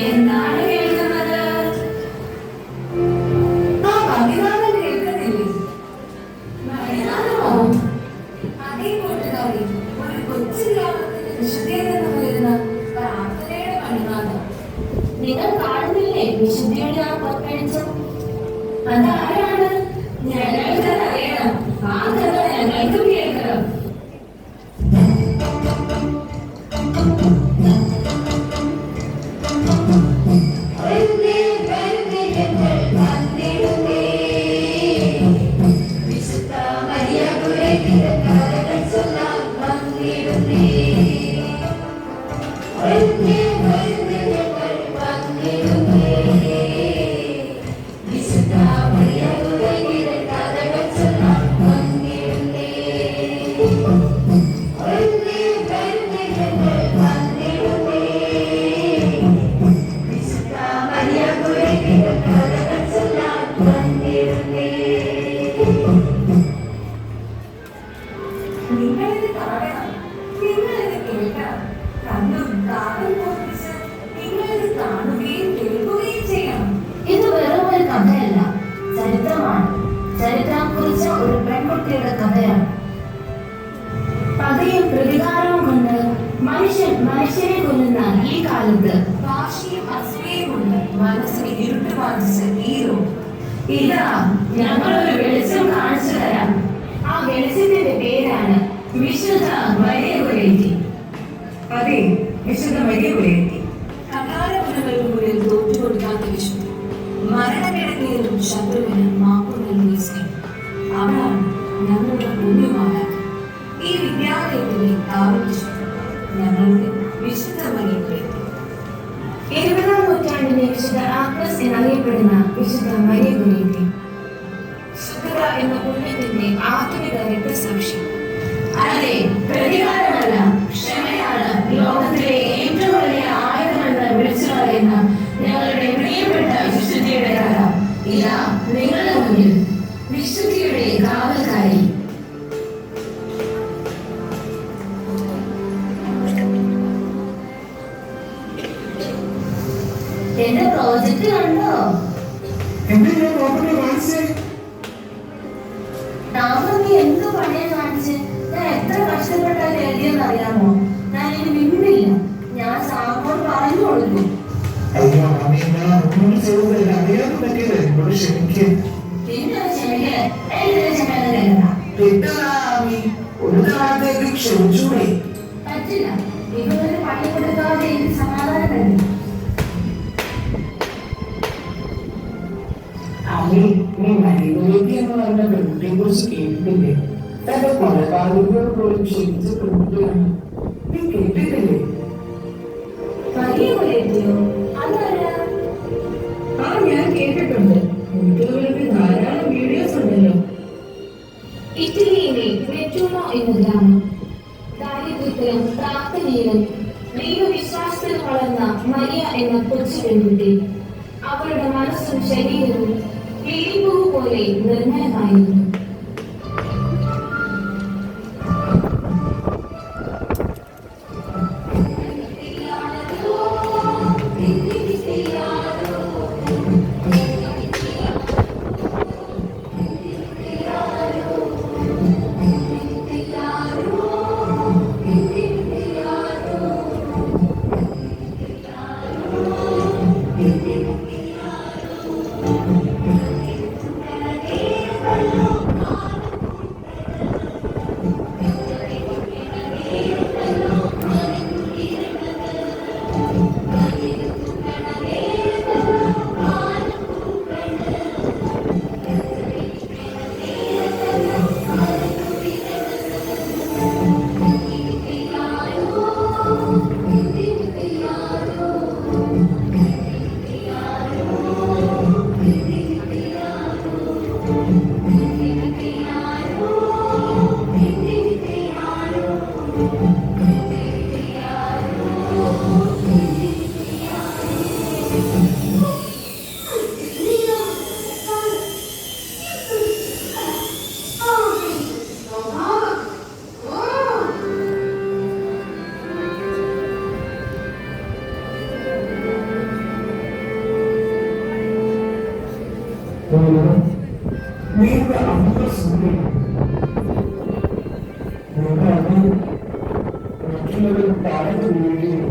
എന്താണ് കേൾക്കുന്നത്? ആ മണിനാഥൻ കേൾക്കുന്നില്ലേ? മണിനാഥമോ? അതേ കൂട്ടുകാരി, ഒരു കൊച്ചു ഗ്രാമത്തിന്റെ വിശുദ്ധിയിൽ നിന്ന് വരുന്ന പ്രാർത്ഥനയുടെ മണിനാഥം. നിങ്ങൾ കാണുന്നില്ലേ വിശുദ്ധിയുടെ ആ പൊക്കഴിച്ചം? അതാരാണ്? ഞങ്ങൾക്കത് അറിയണം. ആ കഥ ഞങ്ങൾക്കും കേൾക്കണം. നിങ്ങളിത് കാണണം, നിങ്ങളിത് കേൾക്കണം. കണ്ണും കാതും പൊട്ടിച്ച് നിങ്ങളിത് കാണുകയും കേൾക്കുകയും ചെയ്യണം. ഇത് വെറും ഒരു കഥയല്ല, ചരിത്രമാണ്. ചരിത്രം കുറിച്ച ഒരു പെൺകുട്ടിയുടെ കഥയാണ്. പകയും പ്രതികാരവും കൊണ്ട് മനുഷ്യനെ കൊല്ലുന്ന ഈ കാലത്ത് വാശിയും അസൂയയും കൊണ്ട് മനസ്സിനെ ഇരുട്ട് ബാധിച്ച ഈ ലോകം. ഇതാ ഞങ്ങളൊരു വെളിച്ചം കാണിച്ചു തരാം. ആ വെളിച്ചത്തിന്റെ പേരാണ് വിശുദ്ധ മരിയ കുരേറ്റി. അതെ, വിശുദ്ധ മരിയ കുരേറ്റി. കഠാരമുനകൾക്ക് മുന്നിൽ തോറ്റുകൊടുക്കാത്ത വിശുദ്ധ, മരണക്കിടക്കയിലും ശത്രുവിന് മാപ്പ് നൽകിയ സ്നേഹം. അവളാണ് ഞങ്ങളുടെ പുണ്യമാതാക്കൾ. ഈ വിദ്യാലയത്തിന്റെ കാവൽ വിശുദ്ധ ഞങ്ങളുടെ വിശുദ്ധ മരിയ കുരേറ്റി. 20-ാം നൂറ്റാണ്ടിലെ വിശുദ്ധ ആഗ്നസ് എന്നറിയപ്പെടുന്ന വിശുദ്ധ മരിയ കുരേറ്റി ശുദ്ധത എന്ന പുണ്യത്തിന്റെ ആധുനിക രക്തസാക്ഷി. അതെ, പ്രതികാരമല്ല, ക്ഷമയാണ് ലോകത്തിലെ ഏറ്റവും വലിയ ആയുധമെന്ന് വിളിച്ചു പറയുന്ന ഞങ്ങളുടെ പ്രിയപ്പെട്ട വിശുദ്ധിയുടെ കഥ. ഇതാ നിങ്ങളുടെ മുന്നിൽ വിശുദ്ധിയുടെ കാവൽക്കാരി. എന്റെ പ്രോജക്റ്റ് കണ്ടോ? താമസി എന്ത് പണിയെ കാണിച്ച് ഞാൻ എത്ര കഷ്ടപ്പെട്ടാൽ എഴുതിയെന്ന് അറിയാമോ? ഞാൻ ഇനി മിണ്ടില്ല. ഞാൻ സാറിനോട് പറഞ്ഞു കൊടുക്കും. പിന്നെ പറ്റില്ല. ഇതുവരെ പണി കൊടുക്കാതെ എനിക്ക് സമാധാനം തന്നെ. നീ മരിയകുരേറ്റി എന്ന് പറഞ്ഞ പെൺകുട്ടിയെ കുറിച്ച് കേട്ടിട്ടില്ലേ? തന്റെ കൊലപാതകങ്ങൾ പോലും ക്ഷമിച്ച പെൺകുട്ടിയാണ്. നീ കേട്ടിട്ടില്ലേ? മരിയ കുരേറ്റിയോ? അതാരാ? ആ, ഞാൻ കേട്ടിട്ടുണ്ട്. യൂട്യൂബിലൊക്കെ ധാരാളം വീഡിയോസ് ഉണ്ടല്ലോ. ഇറ്റലിയിലെ നെറ്റൂണോ എന്ന ഗ്രാമം. ദാരിദ്ര്യത്തിലും പ്രാർത്ഥനയിലും ദൈവവിശ്വാസത്തിൽ വളർന്ന മരിയ എന്ന കൊച്ചു പെൺകുട്ടി. അവളുടെ മനസ്സും ശരീരവും വീരിപ്പൂ പോലെ നിർമ്മലമായിരുന്നു. നീയുടെ അമ്മ സൂര്യൻ മറ്റുള്ളവർ പറഞ്ഞു വീഴുകയും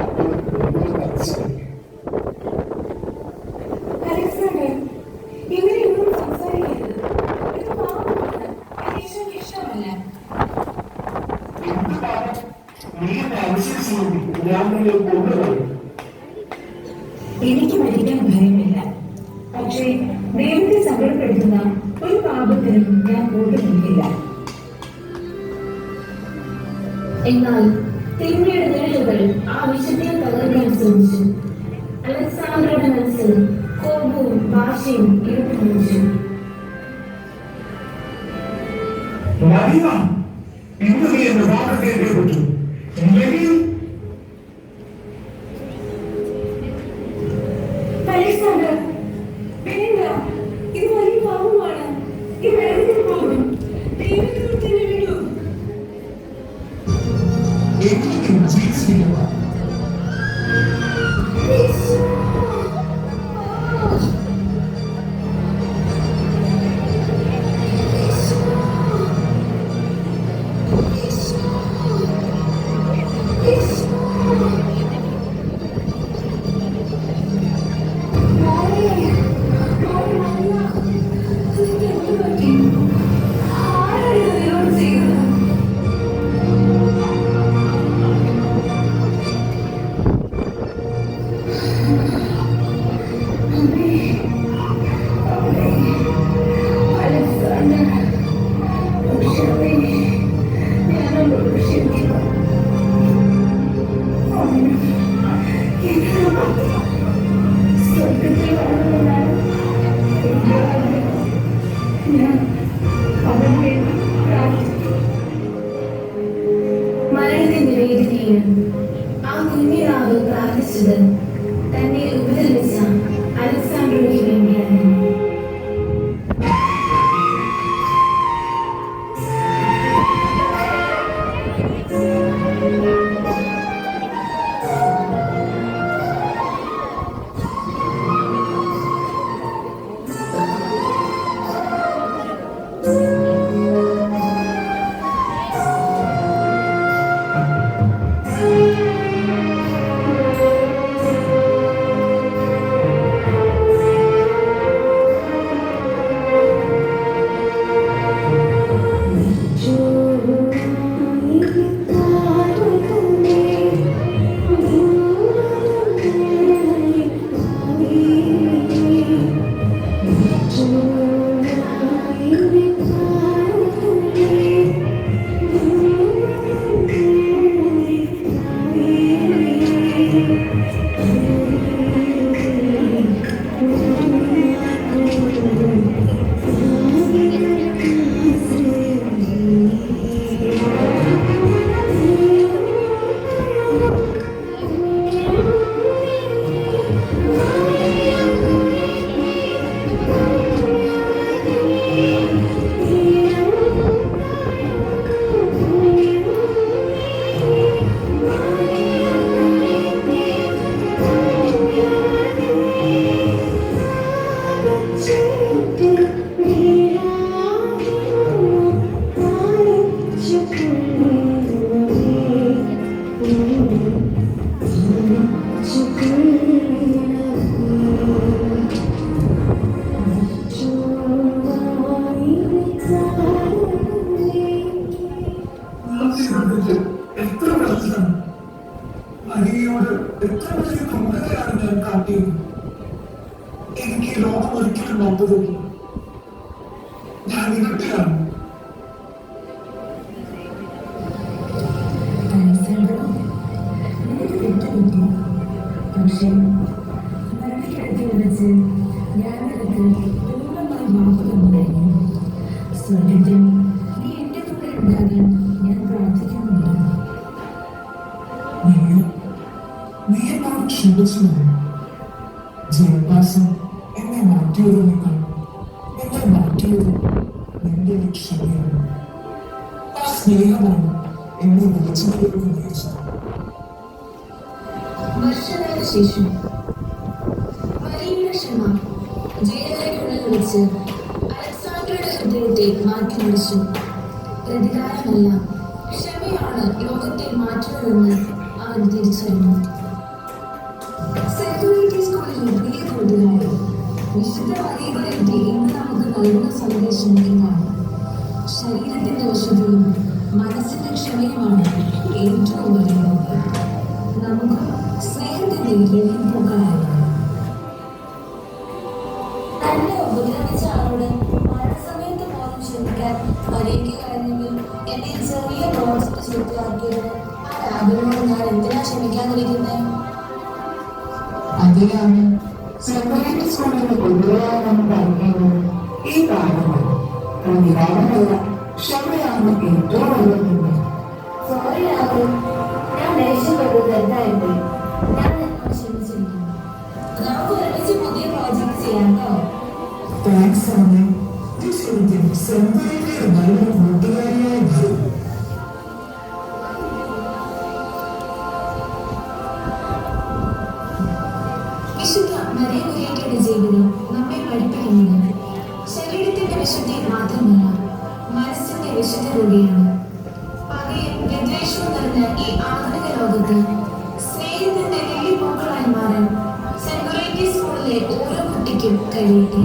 അപ്പോൾ മനസ്സിലാക്കി. അലക്സാണ്ടർ, ഇവരെയൊന്നും സംസാരിക്കരുത്. ഇത് പാപമാണ്. ഈശോയ്ക്ക് ഇഷ്ടമല്ല. എന്ത് പാപം? നീ എന്നെ അനുസരിച്ച് ഞാൻ നിന്നെ കൊണ്ടുപോയി. എനിക്ക് മരിക്കാൻ ഭയമില്ല. പക്ഷേ ദൈവത്തെ സങ്കടപ്പെടുത്തുന്ന ഒരു പാപത്തിനും ഞാൻ കൂട്ടുനിൽക്കില്ല. എന്നാൽ തിന്മയുടെ നിഴലുകൾ ആ വിശുദ്ധിയെ തകർക്കാൻ ശ്രമിച്ചു. അലക്സാണ്ടറുടെ മനസ്സിൽ കോപവും വാശിയും ഇരുട്ടുപിടിച്ചു. ഇന്ന് നീ എന്റെ വാദത്തെ പറ്റൂ. അലക്സാണ്ടർ, വേണ്ട. ഇത് വലിയ പാപമാണ്. ഈ വെള്ളത്തിൽ പോകും. ദൈവത്തോട് തന്നെ വിടൂ. എനിക്ക് ജീവിച്ചിരിക്കുക. മരണത്തിന്റെ വേദനയിൽ ആ കുഞ്ഞിനാവ് പ്രാർത്ഥിച്ചത് തന്നെ ഉപദ്രവിച്ച അലക്സാണ്ടറിന് വേണ്ടിയാണ്. എത്ര പ്രശ്നം മരിയയോട് എത്ര വലിയ ക്രൂരതയാണ് ഞാൻ കാട്ടിയത്. എനിക്ക് ലോകം ഒരിക്കലും നോക്കരുത്. ഞാൻ ഇരട്ടിയാണ്. പക്ഷേ മരണക്കിടത്തിൽ വെച്ച് ഞാൻ നിനക്ക് പൂർണ്ണമായി മാപ്പ് തന്നു കഴിഞ്ഞു. സ്വർഗത്തിൽ നീ എന്റെ കൂടെ ഉണ്ടാകാൻ ഞാൻ പ്രാർത്ഥിക്കുന്നുണ്ട്. നീ എന്നോട് ക്ഷമിച്ചത് ജയപാസം എന്നെ മാറ്റിയത് എന്നെ മാറ്റിയത് നിന്റെ ക്ഷമയാണ്. ആ സ്നേഹമാണ് എന്നെ വിളിച്ചതിലേക്ക് നയിച്ചത്. വർഷങ്ങൾക്ക് ശേഷം മരിയയുടെ ക്ഷമ വെച്ച് അലക്സാണ്ടറുടെ ഹൃദയത്തെ മാറ്റിമറിച്ചു. പ്രതികാരമല്ല, ക്ഷമയാണ് ലോകത്തെ മാറ്റുന്നതെന്ന് അവൻ തിരിച്ചറിഞ്ഞു. സെക്യൂരിറ്റി സ്കൂളിലെ പ്രിയ കൂട്ടുകാരെ, വിശുദ്ധ മറിയത്തിന്റെ ഇന്ന് നമുക്ക് നൽകുന്ന സന്ദേശം ഇതാണ്: ശരീരത്തിന്റെ വിശുദ്ധിയും മനസ്സിന്റെ ക്ഷമയുമാണ് ഏറ്റവും വലിയ ദൗത്യം. നമുക്ക് സ്നേഹത്തിന്റെ വെളിപ്പുകളാണ്. തന്നെ ഉപദ്രവിച്ച ആളോട് മരണസമയത്ത് പോലും ക്ഷമിക്കാൻ മറിയയ്ക്ക് കഴിഞ്ഞെങ്കിൽ എന്നെ ചെറിയ പ്രോജക്റ്റ് ചുറ്റിയാക്കിയത് ആ രാജുവിനോട് ഞാൻ എന്തിനാ ക്ഷമിക്കാതിരിക്കുന്നത്? അതിലാണ് സെക്യൂരിറ്റി സ്കൂളിൽ കൊണ്ടുവരാമെന്ന് പറയുന്നത്. ഈ കാരണമാണ് പ്രതികാരമല്ല, ക്ഷമയാണ് ഏറ്റവും വലിയ. സോറി രാഹുൽ, ഞാൻ ദേഷ്യപ്പെട്ടത് തെറ്റായിപ്പോയി. ഞാൻ നിന്നോട് ക്ഷമിച്ചിരിക്കുന്നു. നമുക്ക് ഒരുമിച്ച് പുതിയ പ്രോജക്റ്റ് ചെയ്യാം കേട്ടോ. താങ്ക്സ് ആണ്. ഈ ശരിക്കും സെക്യൂരിറ്റി നല്ല കൂട്ടുകാരിയായി വരും. വിശുദ്ധ മറിയ കുര്യയുടെ ജീവിതം നമ്മെ പഠിപ്പിക്കുന്നത് ശരീരത്തിന്റെ വിശുദ്ധി മാത്രമല്ല, മനസ്സിന്റെ വിശുദ്ധി കൂടിയാണ്. പകയും വിദ്വേഷവും നിറഞ്ഞ ഈ ആധുനിക ലോകത്ത് സ്നേഹത്തിന്റെ വെള്ളിപ്പൂക്കളായി മാറാൻ സെക്യൂരിറ്റി സ്കൂളിലെ ഓരോ കുട്ടിക്കും കഴിയട്ടെ.